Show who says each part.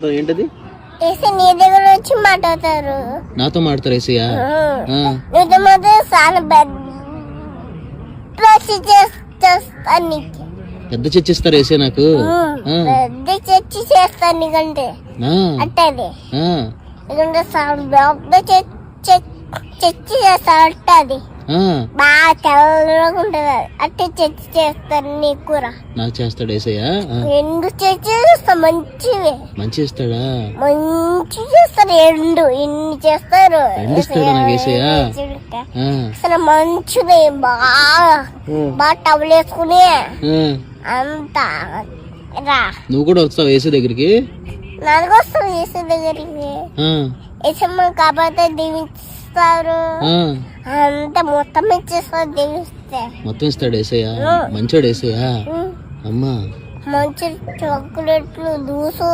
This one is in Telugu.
Speaker 1: ఏంటది?
Speaker 2: నీ దగ్గర వచ్చి మాట్లాడతారు.
Speaker 1: నాతో మాట్లాడతారు ఏసయ్య?
Speaker 2: నీతో మాత్రం చాలా
Speaker 1: పెద్ద చర్చిస్తారు ఏసయ్య నాకు.
Speaker 2: పెద్ద చర్చి చేస్తాను నీకంటే అట్టది చర్చి చేస్తాను అట్టది బాగా తెల్లగా ఉంటది. అట్టే చర్చి చేస్తారు నీ కూర
Speaker 1: నాకు చేస్తాడు ఏసయ్య.
Speaker 2: రెండు చర్చి చేస్తారు మంచివి.
Speaker 1: మంచి ఇస్తాడా?
Speaker 2: మంచి చేస్తారు. ఎన్ని చేస్తారు అసలు మంచిది. బాగా టవల్ వేసుకుని అంతా రా.
Speaker 1: నువ్వు కూడా వస్తావు ఏసీ దగ్గరికి?
Speaker 2: నాకు వస్తావు ఏసీ దగ్గరికి. ఏసమ్మ కాకపోతే దీవిస్తారు అంతా మొత్తం ఇచ్చేస్తారు. దీవిస్తే
Speaker 1: మొత్తం ఇస్తాడు ఏసయ్య. మంచోడు ఏసయ్య. అమ్మా
Speaker 2: మంచి చాక్లెట్లు దూసు